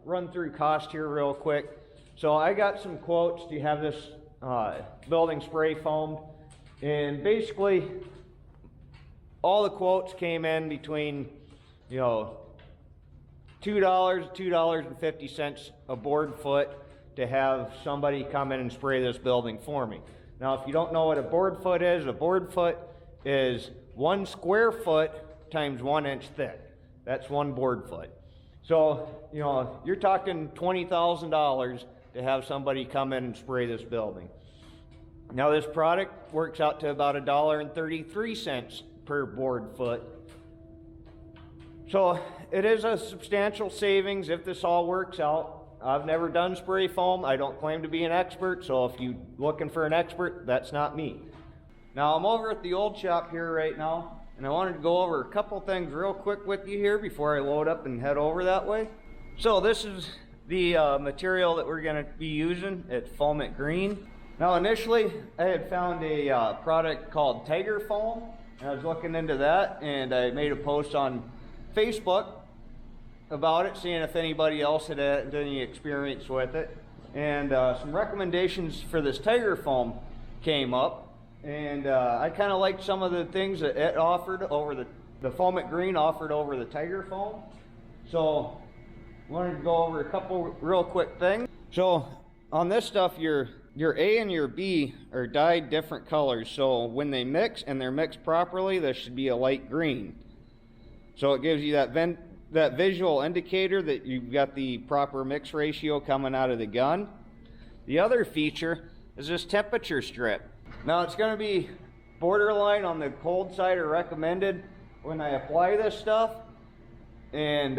run through cost here real quick. So I got some quotes to have this building spray foamed, and basically all the quotes came in between, you know, $2 to $2.50 a board foot to have somebody come in and spray this building for me. Now, if you don't know what a board foot is 1 square foot times 1 inch thick. That's 1 board foot. So, you know, you're talking $20,000 to have somebody come in and spray this building. Now, this product works out to about $1.33 per board foot. So it is a substantial savings if this all works out. I've never done spray foam. I don't claim to be an expert, so if you're looking for an expert, that's not me. Now, I'm over at the old shop here right now, and I wanted to go over a couple things real quick with you here before I load up and head over that way. So this is the material that we're going to be using. It's Foam It Green. Now, initially, I had found a product called Tiger Foam, and I was looking into that, and I made a post on Facebook about it, seeing if anybody else had any experience with it. And some recommendations for this Tiger Foam came up, and I kind of liked some of the things that it offered over the Foam It Green offered over the Tiger Foam. So I wanted to go over a couple real quick things. So on this stuff, your A and your B are dyed different colors. So when they mix and they're mixed properly, this should be a light green. So it gives you that visual indicator that you've got the proper mix ratio coming out of the gun. The other feature is this temperature strip. Now, it's going to be borderline on the cold side or recommended when I apply this stuff, and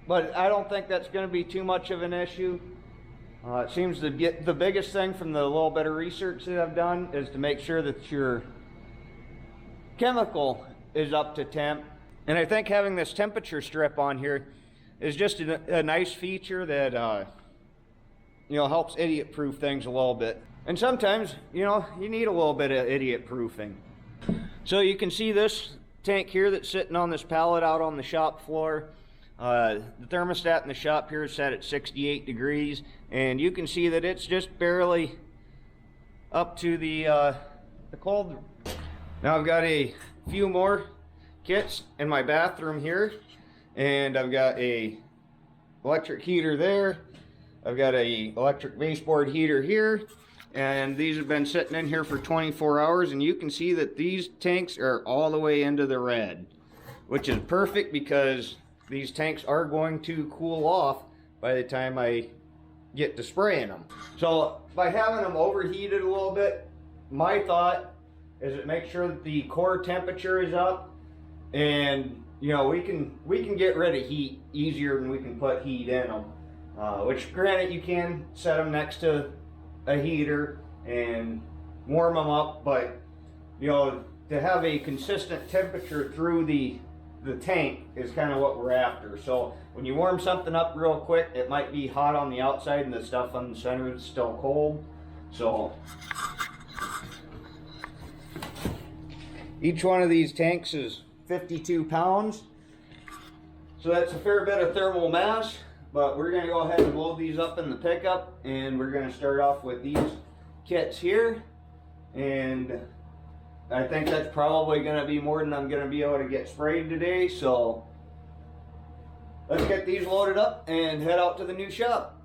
but I don't think that's going to be too much of an issue. It seems to get the biggest thing from the little bit of research that I've done is to make sure that your chemical is up to temp. And I think having this temperature strip on here is just a nice feature that you know, helps idiot proof things a little bit. And sometimes, you know, you need a little bit of idiot proofing. So you can see this tank here that's sitting on this pallet out on the shop floor. The thermostat in the shop here is set at 68 degrees, and you can see that it's just barely up to the cold. Now I've got a few more kits in my bathroom here, and I've got a electric heater there. I've got a electric baseboard heater here, and these have been sitting in here for 24 hours, and you can see that these tanks are all the way into the red, which is perfect because these tanks are going to cool off by the time I get to spraying them. So by having them overheated a little bit, my thought is it makes sure that the core temperature is up, and you know, we can get rid of heat easier than we can put heat in them. Which, granted, you can set them next to a heater and warm them up, but you know, to have a consistent temperature through the tank is kind of what we're after. So when you warm something up real quick, it might be hot on the outside and the stuff on the center is still cold. So each one of these tanks is 52 pounds. So that's a fair bit of thermal mass, but we're going to go ahead and load these up in the pickup, and we're going to start off with these kits here. And I think that's probably going to be more than I'm going to be able to get sprayed today, so let's get these loaded up and head out to the new shop.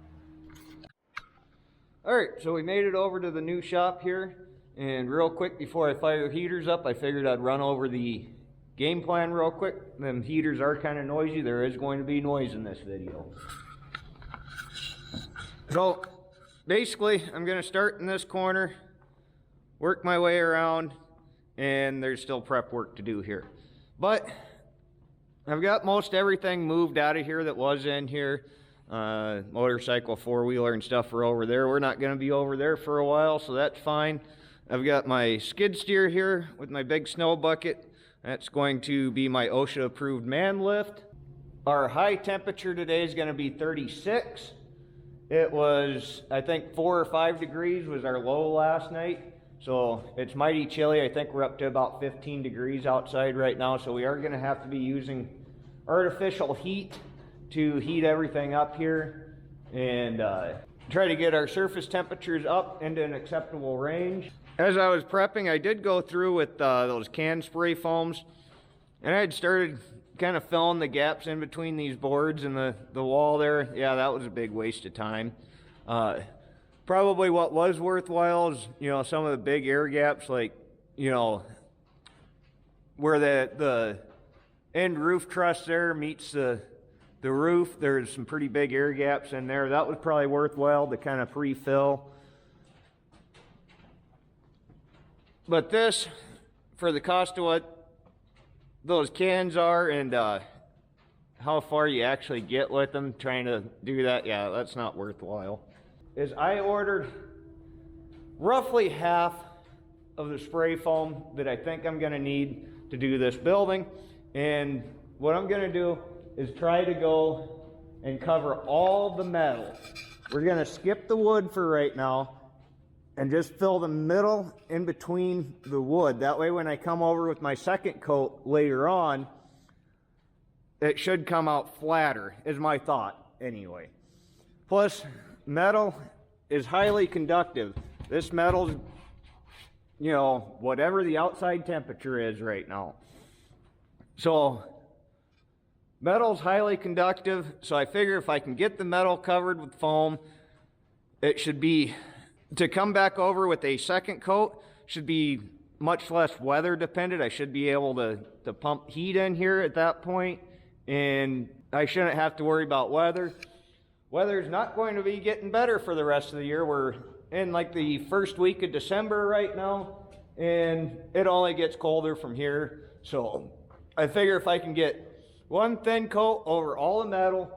Alright, so we made it over to the new shop here, and real quick before I fire heaters up, I figured I'd run over the game plan real quick. Them heaters are kind of noisy. There is going to be noise in this video. So basically, I'm going to start in this corner, work my way around, and there's still prep work to do here. But I've got most everything moved out of here that was in here. Motorcycle, four-wheeler and stuff are over there. We're not going to be over there for a while, so that's fine. I've got my skid steer here with my big snow bucket. That's going to be my OSHA approved man lift. Our high temperature today is going to be 36. It was, I think, 4 or 5 degrees was our low last night. So it's mighty chilly. I think we're up to about 15 degrees outside right now. So we are going to have to be using artificial heat to heat everything up here and try to get our surface temperatures up into an acceptable range. As I was prepping, I did go through with those can spray foams, and I had started kind of filling the gaps in between these boards and the wall there. Yeah, that was a big waste of time. Probably what was worthwhile is, you know, some of the big air gaps, like, you know, where the end roof truss there meets the roof. There's some pretty big air gaps in there. That was probably worthwhile to kind of pre-fill. But this, for the cost of what those cans are and how far you actually get with them trying to do that, yeah, that's not worthwhile. Is I ordered roughly half of the spray foam that I think I'm gonna need to do this building. And what I'm gonna do is try to go and cover all the metal. We're gonna skip the wood for right now and just fill the middle in between the wood. That way when I come over with my second coat later on, it should come out flatter, is my thought anyway. Plus, metal is highly conductive. This metal's, you know, whatever the outside temperature is right now. So, metal's highly conductive, so I figure if I can get the metal covered with foam, it should be, to come back over with a second coat, should be much less weather dependent. I should be able to pump heat in here at that point, and I shouldn't have to worry about weather. Weather's not going to be getting better for the rest of the year. We're in like the first week of December right now, and it only gets colder from here. So I figure if I can get one thin coat over all the metal,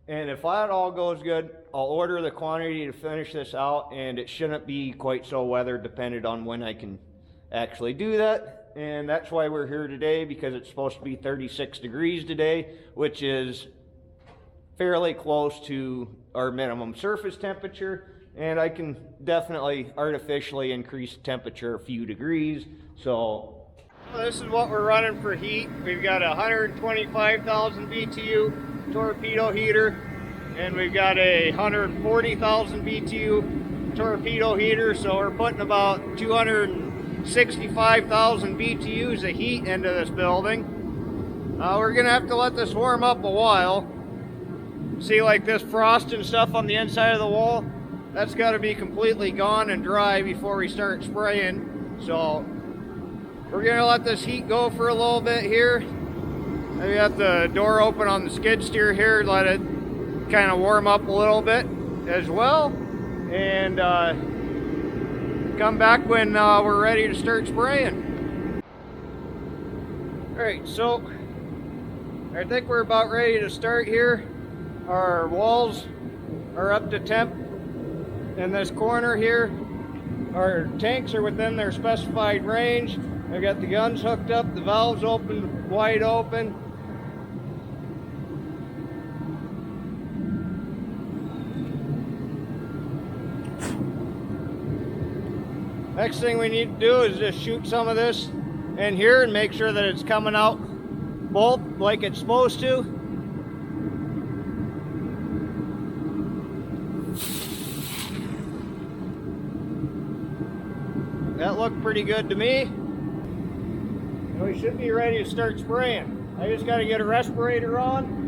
and if that all goes good, I'll order the quantity to finish this out, and it shouldn't be quite so weather dependent on when I can actually do that. And that's why we're here today, because it's supposed to be 36 degrees today, which is fairly close to our minimum surface temperature, and I can definitely artificially increase the temperature a few degrees. So this is what we're running for heat. We've got a 125,000 BTU torpedo heater, and we've got a 140,000 BTU torpedo heater, so we're putting about 265,000 BTUs of heat into this building. We're gonna have to let this warm up a while. See, like this frost and stuff on the inside of the wall, that's got to be completely gone and dry before we start spraying. So we're gonna let this heat go for a little bit here. Maybe got the door open on the skid steer here, let it kind of warm up a little bit as well, and come back when we're ready to start spraying. All right, so I think we're about ready to start here. Our walls are up to temp in this corner here. Our tanks are within their specified range. I've got the guns hooked up, the valves open, wide open. Next thing we need to do is just shoot some of this in here and make sure that it's coming out both like it's supposed to. That looked pretty good to me. And we should be ready to start spraying. I just got to get a respirator on.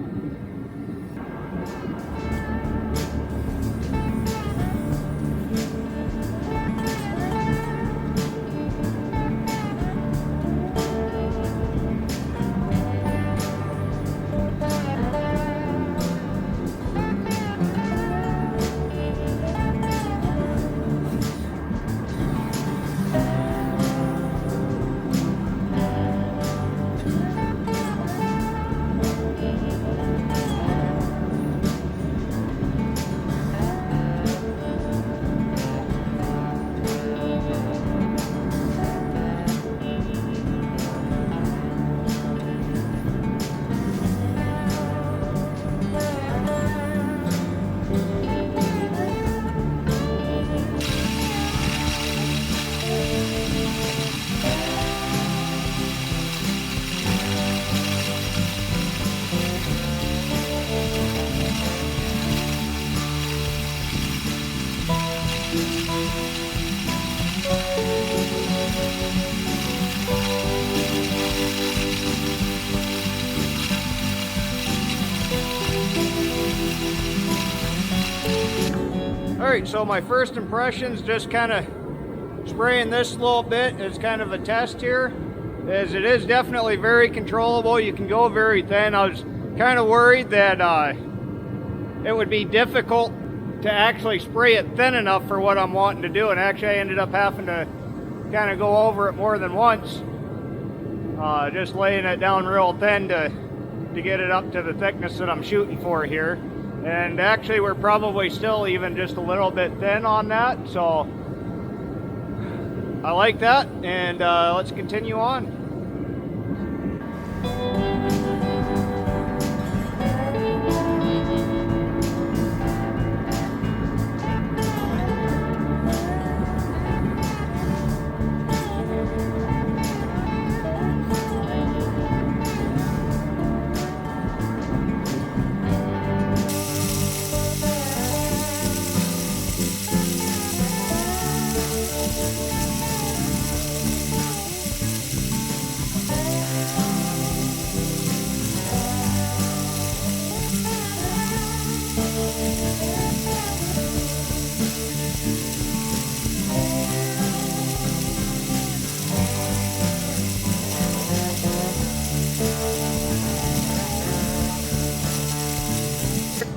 Alright, so my first impressions, just kind of spraying this a little bit as kind of a test here, as it is definitely very controllable. You can go very thin. I was kind of worried that it would be difficult to actually spray it thin enough for what I'm wanting to do, and actually I ended up having to kind of go over it more than once, just laying it down real thin to get it up to the thickness that I'm shooting for here. And actually we're probably still even just a little bit thin on that, so I like that, and let's continue on.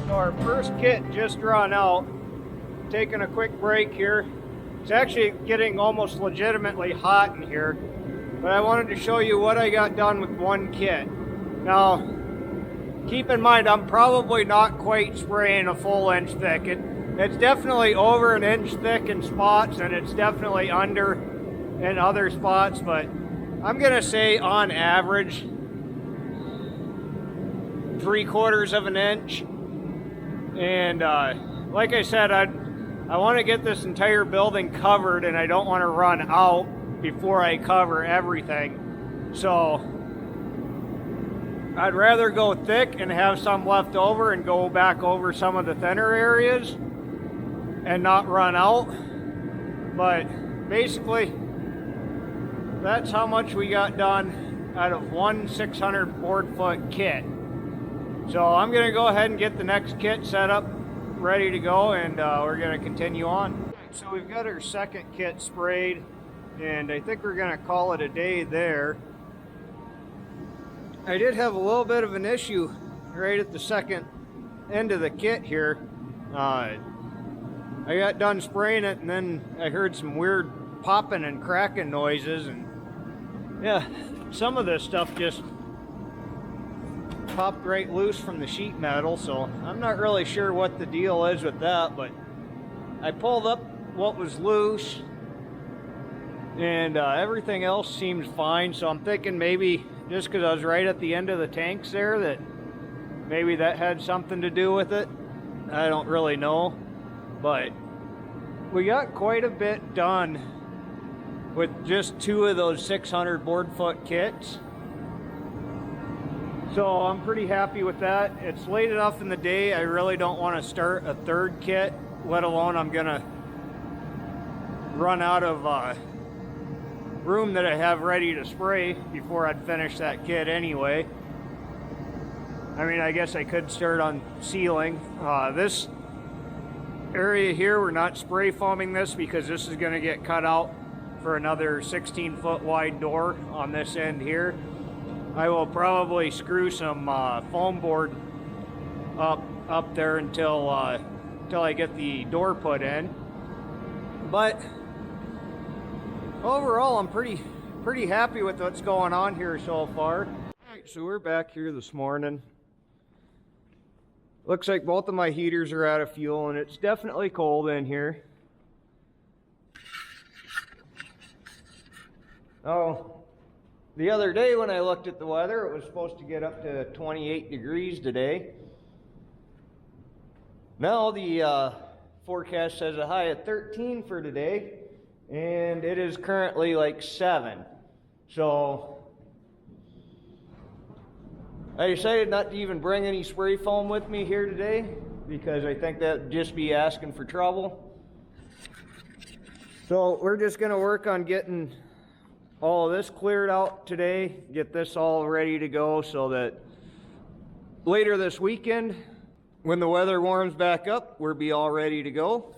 Our first kit just run out. Taking a quick break here. It's actually getting almost legitimately hot in here, but I wanted to show you what I got done with one kit. Now, keep in mind, I'm probably not quite spraying a full inch thick. It's definitely over an inch thick in spots, and it's definitely under in other spots, but I'm gonna say on average 3/4 of an inch. And like I said, I want to get this entire building covered, and I don't want to run out before I cover everything. So I'd rather go thick and have some left over and go back over some of the thinner areas and not run out. But basically, that's how much we got done out of one 600 board foot kit. So I'm going to go ahead and get the next kit set up, ready to go, and we're going to continue on. So we've got our second kit sprayed, and I think we're going to call it a day there. I did have a little bit of an issue right at the second end of the kit here. I got done spraying it, and then I heard some weird popping and cracking noises, and yeah, some of this stuff just popped right loose from the sheet metal, so I'm not really sure what the deal is with that, but I pulled up what was loose, and everything else seems fine. So I'm thinking maybe just because I was right at the end of the tanks there, that maybe that had something to do with it. I don't really know, but we got quite a bit done with just 2 of those 600 board foot kits. So I'm pretty happy with that. It's late enough in the day, I really don't want to start a third kit, let alone I'm gonna run out of room that I have ready to spray before I'd finish that kit anyway. I mean, I guess I could start on sealing. This area here, we're not spray foaming this because this is gonna get cut out for another 16-foot wide door on this end here. I will probably screw some foam board up there until I get the door put in. But overall, I'm pretty happy with what's going on here so far. All right, so we're back here this morning. Looks like both of my heaters are out of fuel, and it's definitely cold in here. Oh. The other day when I looked at the weather, it was supposed to get up to 28 degrees today. Now the forecast says a high of 13 for today, and it is currently like 7. So I decided not to even bring any spray foam with me here today, because I think that'd just be asking for trouble. So we're just going to work on getting all of this cleared out today, get this all ready to go, so that later this weekend, when the weather warms back up, we'll be all ready to go.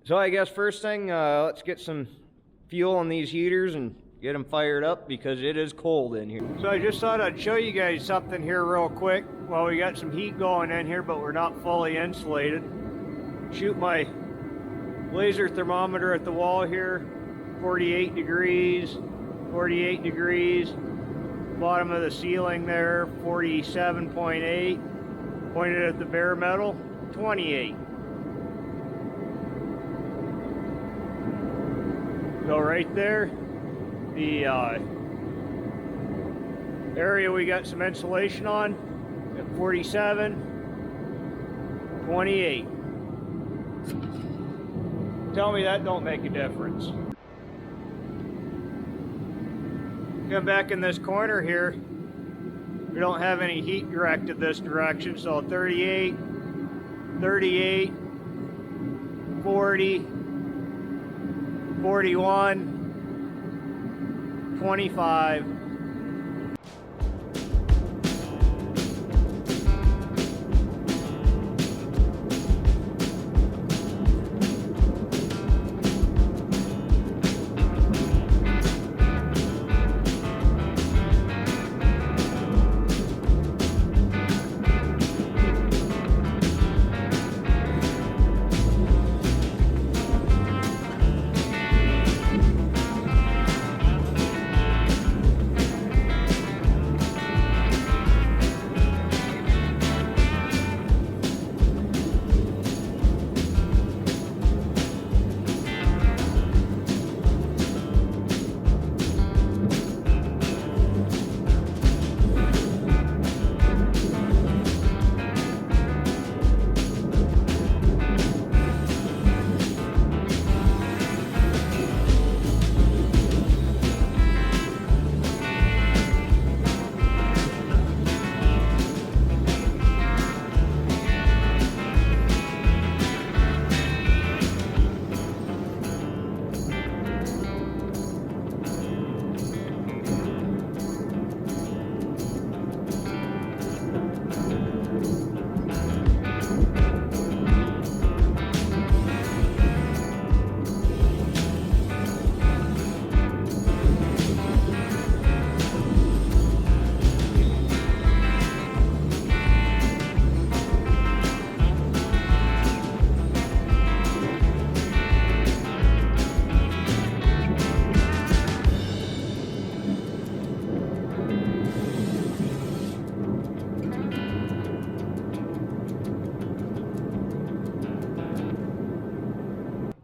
So I guess first thing, let's get some fuel in these heaters and get them fired up because it is cold in here. So I just thought I'd show you guys something here real quick. Well, we got some heat going in here, but we're not fully insulated. Shoot my laser thermometer at the wall here, 48 degrees, 48 degrees. Bottom of the ceiling there, 47.8. Pointed at the bare metal, 28. So right there, the area we got some insulation on at 47, 28. Tell me that don't make a difference. Come back in this corner here, we don't have any heat directed this direction, so 38, 38, 40, 41, 25.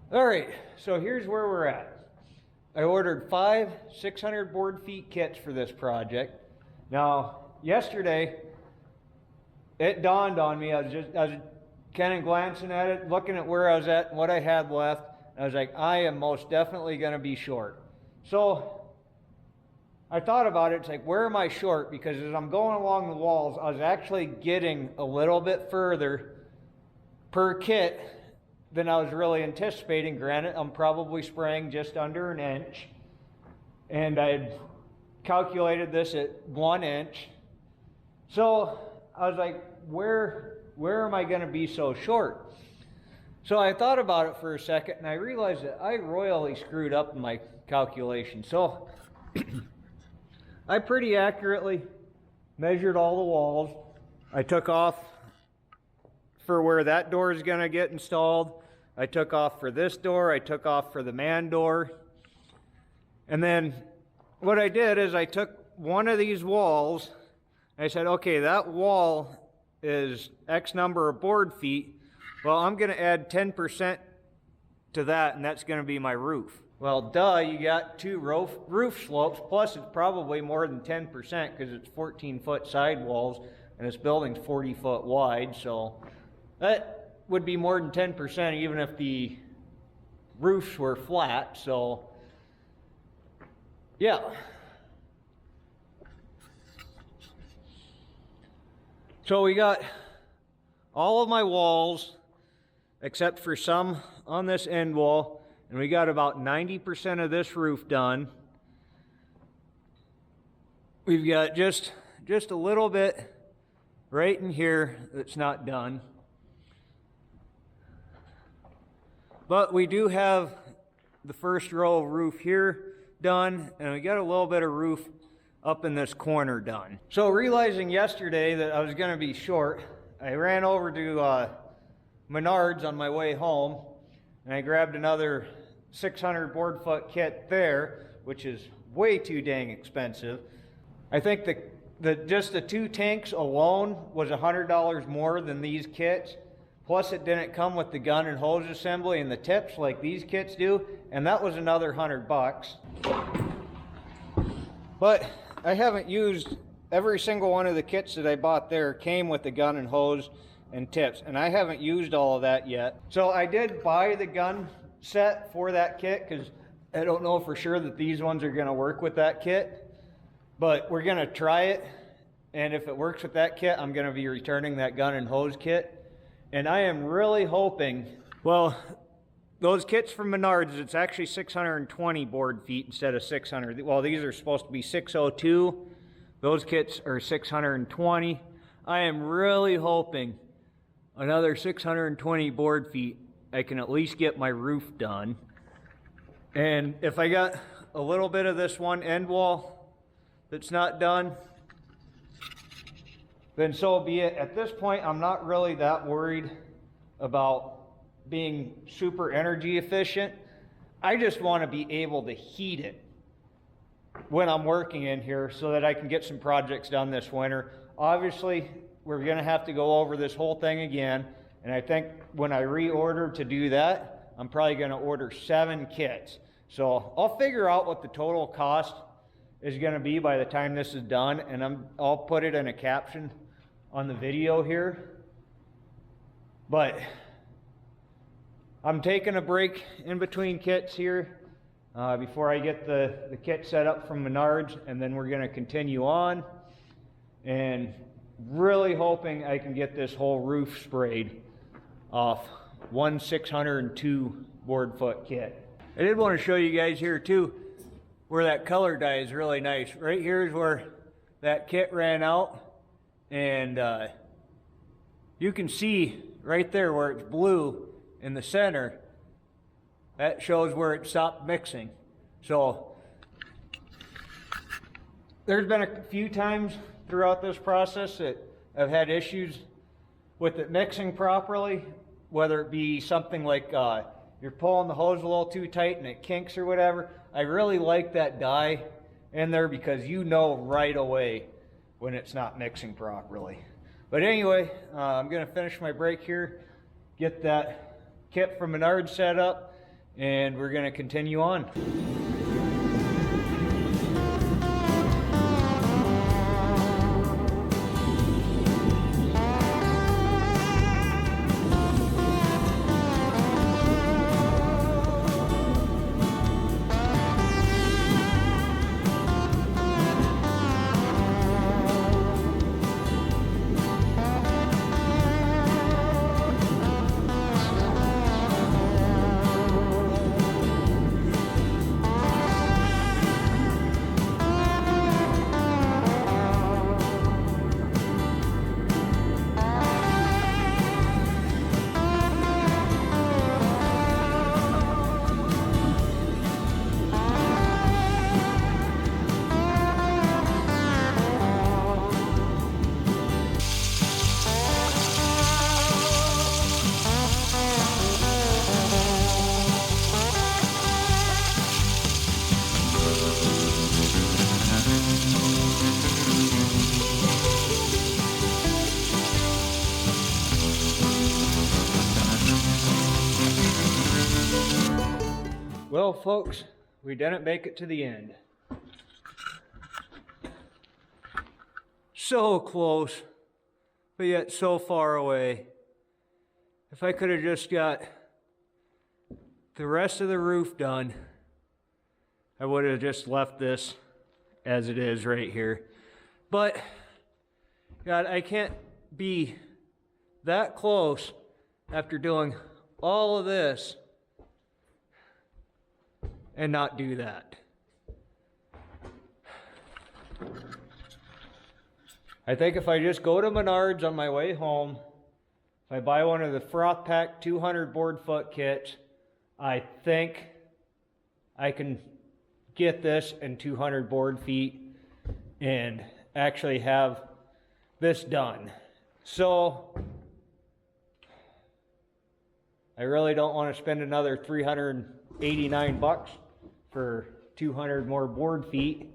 All right, so here's where we're at. I ordered 5 600 board feet kits for this project. Now, yesterday, it dawned on me, I was kind of glancing at it, looking at where I was at and what I had left. And I was like, I am most definitely going to be short. So I thought about it, it's like, where am I short? Because as I'm going along the walls, I was actually getting a little bit further per kit than I was really anticipating. Granted, I'm probably spraying just under an inch, and I'd calculated this at 1 inch. So I was like, where am I going to be so short? So I thought about it for a second, and I realized that I royally screwed up in my calculation. So I pretty accurately measured all the walls. I took off for where that door is going to get installed. I took off for this door. I took off for the man door. And then what I did is I took one of these walls. I said, okay, that wall is X number of board feet. Well, I'm going to add 10% to that, and that's going to be my roof. Well, duh, you got 2 roof slopes, plus it's probably more than 10% because it's 14-foot sidewalls, and this building's 40 foot wide, so that would be more than 10% even if the roofs were flat. So yeah, so we got all of my walls except for some on this end wall, and we got about 90% of this roof done. We've got just a little bit right in here that's not done. But we do have the first row of roof here done, and we got a little bit of roof up in this corner done. So realizing yesterday that I was going to be short, I ran over to Menards on my way home, and I grabbed another 600 board foot kit there, which is way too dang expensive. I think just the 2 tanks alone was $100 more than these kits. Plus it didn't come with the gun and hose assembly and the tips like these kits do, and that was another $100. But I haven't used every single one of the kits that I bought there came with the gun and hose and tips, and I haven't used all of that yet. So I did buy the gun set for that kit because I don't know for sure that these ones are going to work with that kit, but we're going to try it, and if it works with that kit, I'm going to be returning that gun and hose kit. And I am really hoping, well, those kits from Menards, it's actually 620 board feet instead of 600. Well, these are supposed to be 602. Those kits are 620. I am really hoping another 620 board feet, I can at least get my roof done. And if I got a little bit of this one end wall that's not done, then so be it. At this point, I'm not really that worried about being super energy efficient. I just want to be able to heat it when I'm working in here so that I can get some projects done this winter. Obviously, we're going to have to go over this whole thing again, and I think when I reorder to do that, I'm probably going to order 7 kits. So I'll figure out what the total cost is going to be by the time this is done, and I'll put it in a caption on the video here. But I'm taking a break in between kits here before I get the kit set up from Menards, and then we're going to continue on, and really hoping I can get this whole roof sprayed off one 602 board foot kit. I did want to show you guys here too where that color dye is really nice. Right here is where that kit ran out, and you can see right there where it's blue in the center. That shows where it stopped mixing. So there's been a few times throughout this process that I've had issues with it mixing properly, whether it be something like you're pulling the hose a little too tight and it kinks or whatever. I really like that dye in there because you know right away when it's not mixing properly. But anyway, I'm going to finish my break here, get that kit from Menards set up, and we're going to continue on. Well, folks, we didn't make it to the end. So close, but yet so far away. If I could have just got the rest of the roof done, I would have just left this as it is right here. But, God, I can't be that close after doing all of this and not do that. I think if I just go to Menards on my way home, if I buy one of the Froth Pack 200 board foot kits, I think I can get this in 200 board feet and actually have this done. So I really don't want to spend another $389 for 200 more board feet,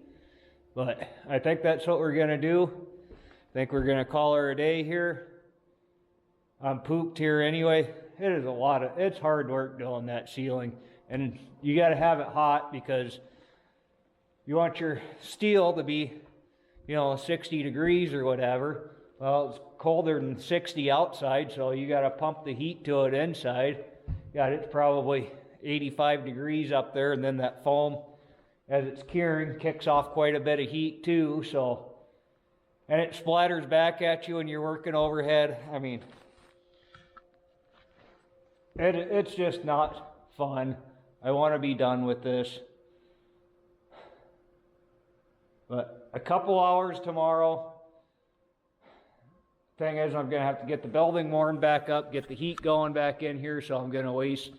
but I think that's what we're gonna do. I think we're gonna call her a day here. I'm pooped here anyway. It is it's hard work doing that ceiling, and you got to have it hot because you want your steel to be, 60 degrees or whatever. Well, it's colder than 60 outside, so you got to pump the heat to it inside. It's probably 85 degrees up there, and then that foam, as it's curing, kicks off quite a bit of heat too. So, and it splatters back at you when you're working overhead. I mean, it's just not fun. I want to be done with this. But a couple hours tomorrow. Thing is, I'm going to have to get the building warmed back up, get the heat going back in here, so I'm going to waste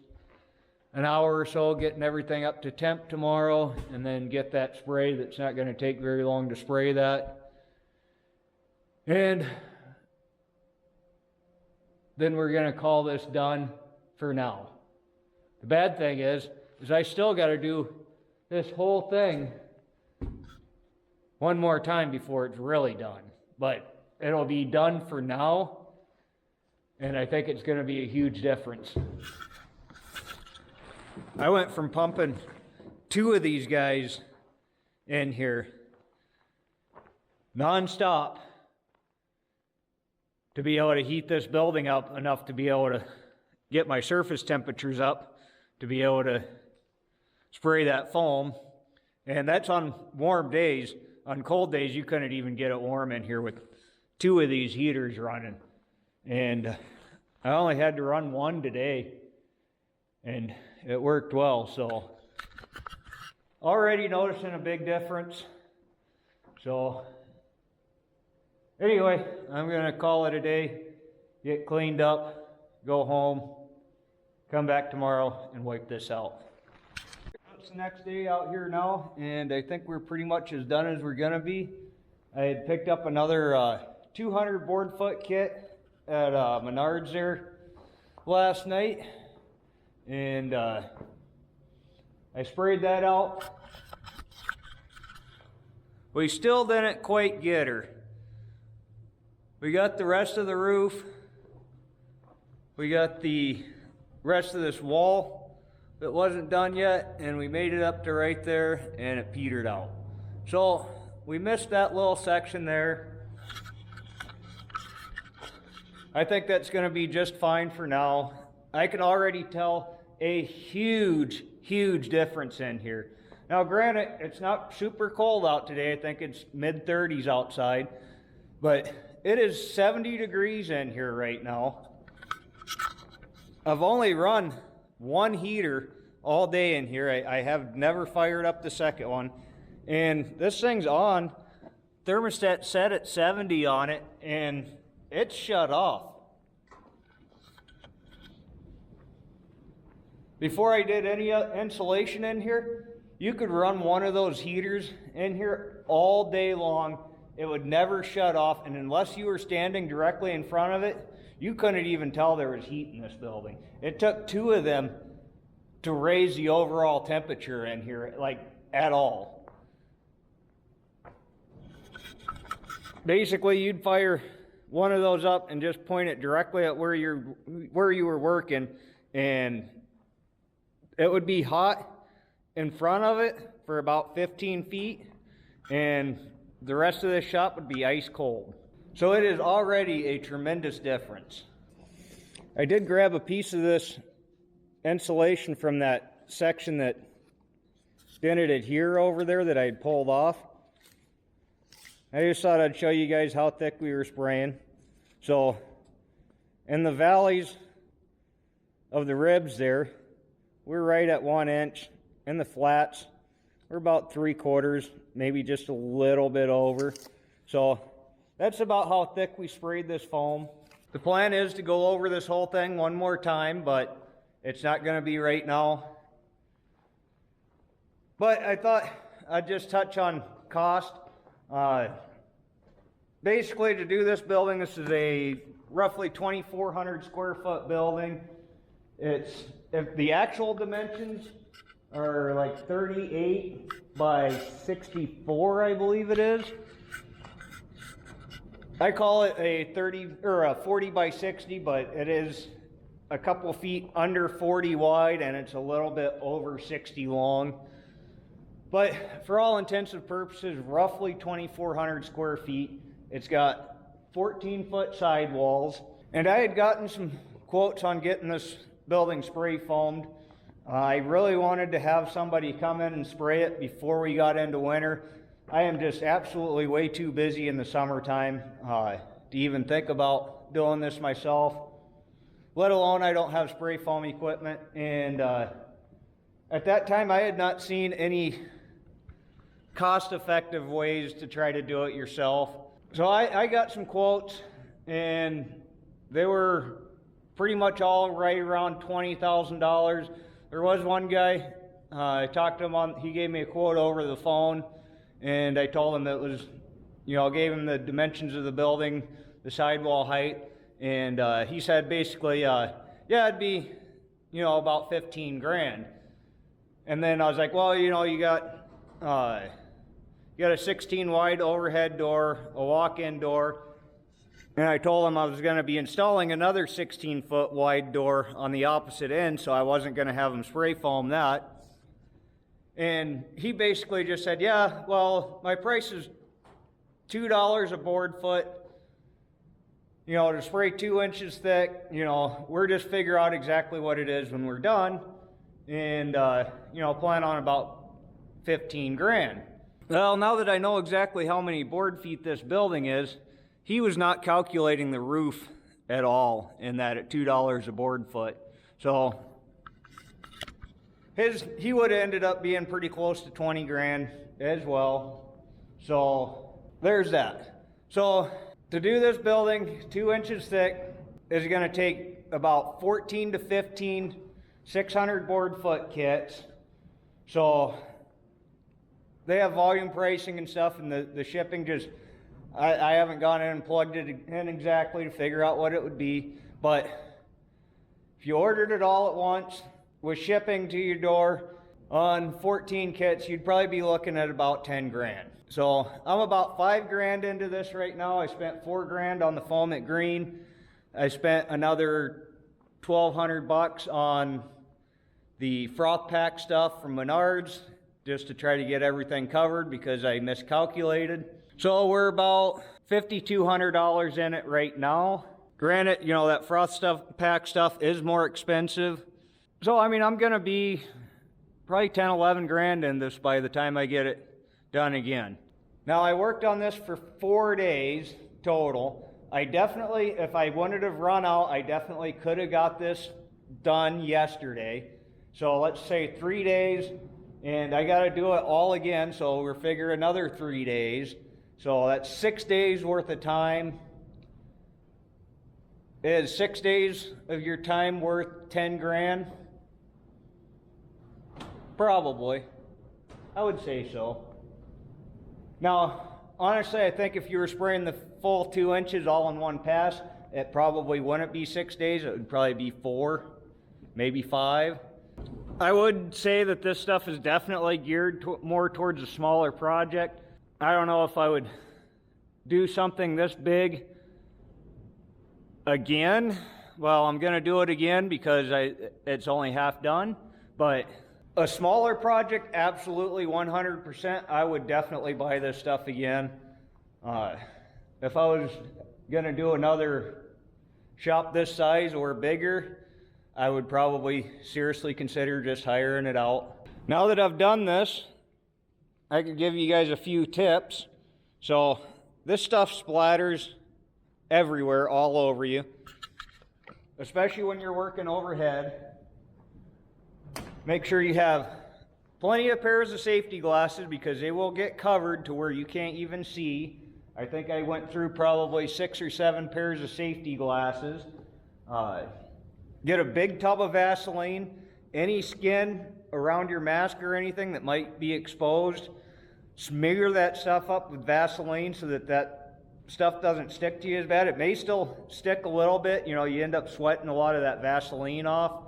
an hour or so getting everything up to temp tomorrow, and then get that spray. That's not going to take very long to spray that. And then we're going to call this done for now. The bad thing is I still got to do this whole thing one more time before it's really done. But it'll be done for now, and I think it's going to be a huge difference. I went from pumping 2 of these guys in here non-stop to be able to heat this building up enough to be able to get my surface temperatures up, to be able to spray that foam. And that's on warm days. On cold days, you couldn't even get it warm in here with 2 of these heaters running. And I only had to run 1 today, and it worked well. So already noticing a big difference. So anyway, I'm going to call it a day, get cleaned up, go home, come back tomorrow and wipe this out. It's the next day out here now, and I think we're pretty much as done as we're going to be. I had picked up another 200 board foot kit at Menards there last night, and I sprayed that out. We still didn't quite get her. We got the rest of the roof. We got the rest of this wall that wasn't done yet, and we made it up to right there, and it petered out. So we missed that little section there. I think that's going to be just fine for now. I can already tell a huge, huge difference in here. Now granted, it's not super cold out today. I think it's mid-30s outside, but it is 70 degrees in here right now. I've only run 1 heater all day in here. I have never fired up the second one. And this thing's on. Thermostat set at 70 on it, and it's shut off. Before I did any insulation in here, you could run one of those heaters in here all day long. It would never shut off, and unless you were standing directly in front of it, you couldn't even tell there was heat in this building. It took 2 of them to raise the overall temperature in here, like, at all. Basically, you'd fire one of those up and just point it directly at where you were working, and it would be hot in front of it for about 15 feet, and the rest of the shop would be ice cold. So it is already a tremendous difference. I did grab a piece of this insulation from that section that didn't adhere over there that I had pulled off. I just thought I'd show you guys how thick we were spraying. So in the valleys of the ribs there, we're right at 1 inch. In the flats, we're about 3/4, maybe just a little bit over. So that's about how thick we sprayed this foam. The plan is to go over this whole thing one more time, but It's not going to be right now. But I thought I'd just touch on cost. Basically, to do this building, this is a roughly 2,400 square foot building. If the actual dimensions are like 38 by 64, I believe it is. I call it a 30 or a 40 by 60, but it is a couple feet under 40 wide and it's a little bit over 60 long. But for all intents and purposes, roughly 2,400 square feet. It's got 14-foot sidewalls, and I had gotten some quotes on getting this building spray foamed. I really wanted to have somebody come in and spray it before we got into winter. I am just absolutely way too busy in the summertime to even think about doing this myself, let alone I don't have spray foam equipment. And at that time, I had not seen any cost-effective ways to try to do it yourself. So I got some quotes, and they were pretty much all right around $20,000. There was one guy, I talked to him he gave me a quote over the phone, and I told him it was, gave him the dimensions of the building, the sidewall height, and he said basically, yeah, it'd be, about 15 grand. And then I was like, well, you got a 16 wide overhead door, a walk-in door, and I told him I was going to be installing another 16-foot wide door on the opposite end, so I wasn't going to have him spray foam that. And he basically just said, yeah, well, my price is $2 a board foot, to spray 2 inches thick. We're just figure out exactly what it is when we're done, and plan on about 15 grand. Well, now that I know exactly how many board feet this building is, he was not calculating the roof at all in that at $2 a board foot. So he would have ended up being pretty close to 20 grand as well. So there's that. So to do this building 2 inches thick is going to take about 14 to 15 600 board foot kits. So they have volume pricing and stuff, and the shipping just, I haven't gone in and plugged it in exactly to figure out what it would be, but if you ordered it all at once with shipping to your door on 14 kits, you'd probably be looking at about 10 grand. So I'm about 5 grand into this right now. I spent 4 grand on the foam at Green. I spent another $1,200 on the froth pack stuff from Menards, just to try to get everything covered because I miscalculated. So we're about $5,200 in it right now. Granted, that froth pack stuff is more expensive. So, I'm going to be probably 10, 11 grand in this by the time I get it done again. Now, I worked on this for 4 days total. I definitely, if I wouldn't have run out, I definitely could have got this done yesterday. So let's say 3 days. And I got to do it all again, so we'll figure another 3 days. So that's 6 days worth of time. Is 6 days of your time worth 10 grand? Probably. I would say so. Now, honestly, I think if you were spraying the full 2 inches all in one pass, it probably wouldn't be 6 days. It would probably be 4, maybe 5. I would say that this stuff is definitely geared more towards a smaller project. I don't know if I would do something this big again. Well, I'm going to do it again because it's only half done. But a smaller project, absolutely 100%, I would definitely buy this stuff again. If I was going to do another shop this size or bigger, I would probably seriously consider just hiring it out. Now that I've done this, I could give you guys a few tips. So this stuff splatters everywhere, all over you, especially when you're working overhead. Make sure you have plenty of pairs of safety glasses because they will get covered to where you can't even see. I think I went through probably 6 or 7 pairs of safety glasses. Get a big tub of Vaseline. Any skin around your mask or anything that might be exposed, smear that stuff up with Vaseline so that that stuff doesn't stick to you as bad. It may still stick a little bit, you know, you end up sweating a lot of that Vaseline off,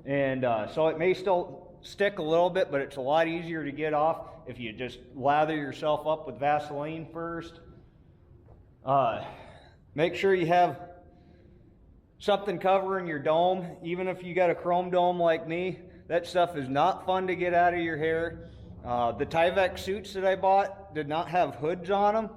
and so it may still stick a little bit, but it's a lot easier to get off if you just lather yourself up with Vaseline first. Make sure you have something covering your dome. Even if you got a chrome dome like me, that stuff is not fun to get out of your hair. The Tyvek suits that I bought did not have hoods on them.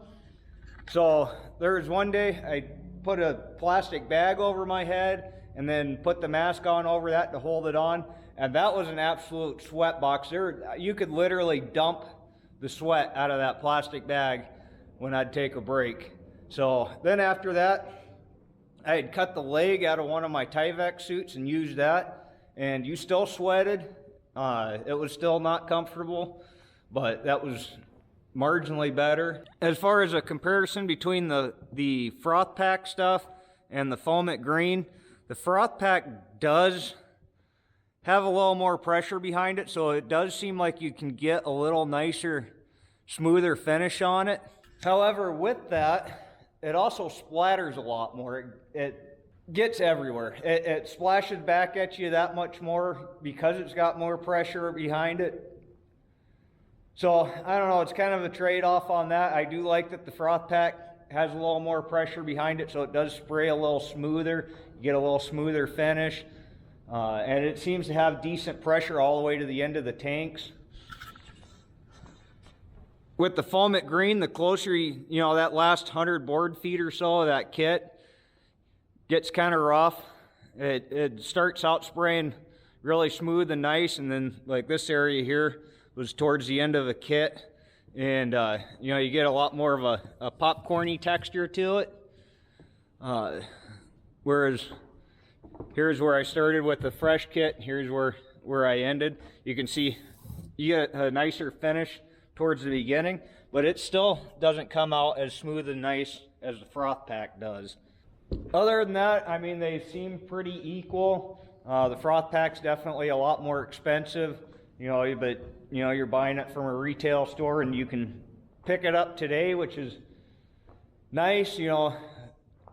So there was one day I put a plastic bag over my head and then put the mask on over that to hold it on. And that was an absolute sweat box. You could literally dump the sweat out of that plastic bag when I'd take a break. So then after that, I had cut the leg out of one of my Tyvek suits and used that. And you still sweated. It was still not comfortable, but that was marginally better. As far as a comparison between the froth pack stuff and the Foamit green, the froth pack does have a little more pressure behind it, so it does seem like you can get a little nicer, smoother finish on it. However, with that, it also splatters a lot more. It gets everywhere. It splashes back at you that much more because it's got more pressure behind it. So, I don't know, it's kind of a trade-off on that. I do like that the froth pack has a little more pressure behind it, so it does spray a little smoother. You get a little smoother finish. And it seems to have decent pressure all the way to the end of the tanks. With the Foamit green, the closer you know, that last 100 board feet or so of that kit gets kind of rough. It starts out spraying really smooth and nice, and then like this area here was towards the end of the kit, and you know, you get a lot more of a popcorny texture to it. Whereas here's where I started with the fresh kit, here's where I ended. You can see you get a nicer finish towards the beginning, but it still doesn't come out as smooth and nice as the froth pack does. Other than that, I mean, they seem pretty equal. The froth pack's definitely a lot more expensive, you know, but you know, you're buying it from a retail store and you can pick it up today, which is nice. You know,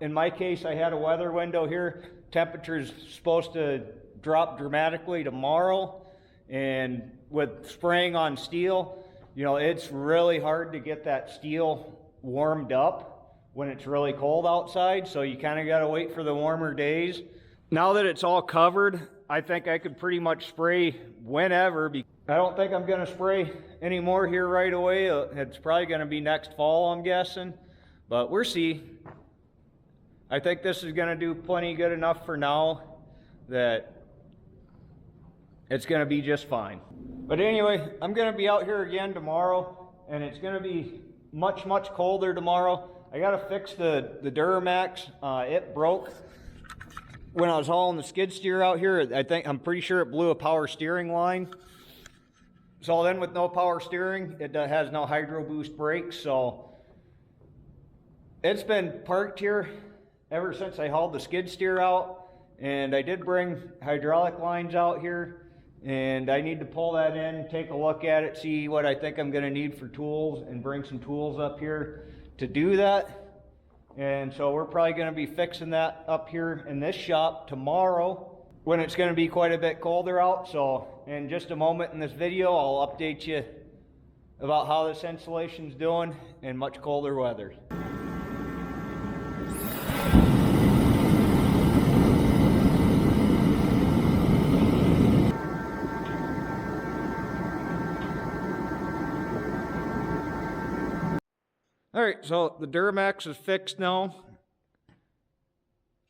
in my case, I had a weather window here. Temperature's supposed to drop dramatically tomorrow, and with spraying on steel, you know, it's really hard to get that steel warmed up when it's really cold outside, so you kind of got to wait for the warmer days. Now that it's all covered, I think I could pretty much spray whenever. I don't think I'm going to spray any more here right away. It's probably going to be next fall, I'm guessing, but we'll see. I think this is going to do plenty good enough for now that it's going to be just fine. But anyway, I'm going to be out here again tomorrow, and it's going to be much, much colder tomorrow. I got to fix the Duramax. It broke when I was hauling the skid steer out here. I'm pretty sure it blew a power steering line. So then with no power steering, it has no hydro boost brakes. So it's been parked here ever since I hauled the skid steer out, and I did bring hydraulic lines out here, and I need to pull that in, take a look at it, see what I think I'm going to need for tools, and bring some tools up here to do that. And so we're probably going to be fixing that up here in this shop tomorrow when it's going to be quite a bit colder out. So in just a moment in this video, I'll update you about how this installation's doing in much colder weather. All right, so the Duramax is fixed now.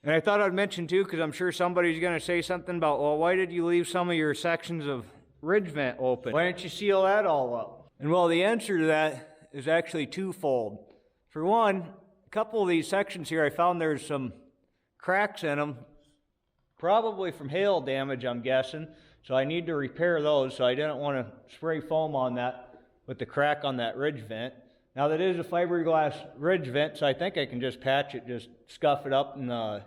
And I thought I'd mention too, because I'm sure somebody's going to say something about, well, why did you leave some of your sections of ridge vent open? Why didn't you seal that all up? And well, the answer to that is actually twofold. For one, a couple of these sections here, I found there's some cracks in them, probably from hail damage, I'm guessing. So I need to repair those, so I didn't want to spray foam on that with the crack on that ridge vent. Now that is a fiberglass ridge vent, so I think I can just patch it, just scuff it up and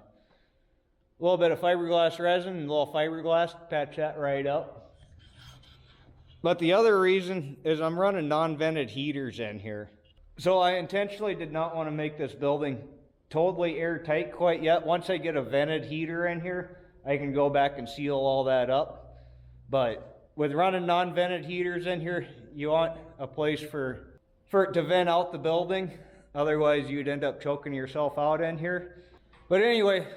A little bit of fiberglass resin and a little fiberglass to patch that right up. But the other reason is I'm running non-vented heaters in here. So I intentionally did not want to make this building totally airtight quite yet. Once I get a vented heater in here, I can go back and seal all that up. But with running non-vented heaters in here, you want a place for it to vent out the building. Otherwise, you'd end up choking yourself out in here. But anyway,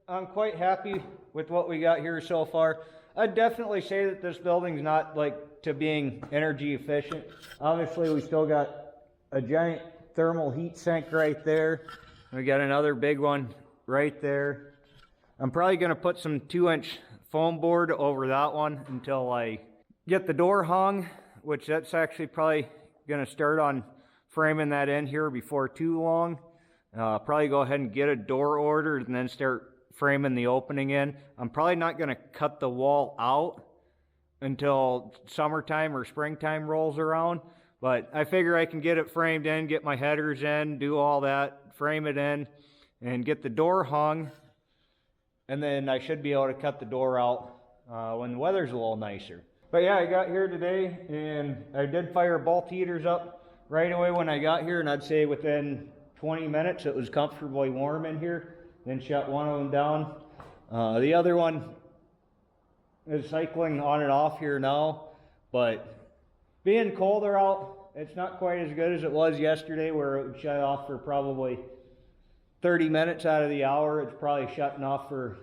I'm quite happy with what we got here so far. I'd definitely say that this building's not like to being energy efficient. Obviously, we still got a giant thermal heat sink right there. We got another big one right there. I'm probably gonna put some 2-inch foam board over that one until I get the door hung, which that's actually probably gonna start on framing that in here before too long. Probably go ahead and get a door ordered and then start framing the opening in. I'm probably not gonna cut the wall out until summertime or springtime rolls around, but I figure I can get it framed in, get my headers in, do all that, frame it in, and get the door hung, and then I should be able to cut the door out when the weather's a little nicer. But yeah, I got here today and I did fire both heaters up right away when I got here, and I'd say within 20 minutes it was comfortably warm in here. Then shut one of them down. The other one is cycling on and off here now, but being colder out, it's not quite as good as it was yesterday where it would shut off for probably 30 minutes out of the hour. It's probably shutting off for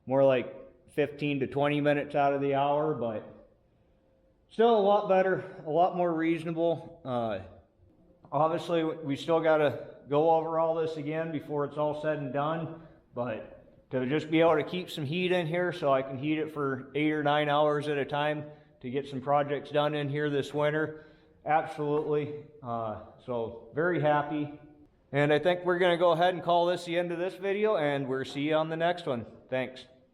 more like 15 to 20 minutes out of the hour, but still a lot better, a lot more reasonable. Obviously, we still got to go over all this again before it's all said and done, but to just be able to keep some heat in here so I can heat it for 8 or 9 hours at a time to get some projects done in here this winter, absolutely. So very happy. And I think we're going to go ahead and call this the end of this video, and we'll see you on the next one. Thanks.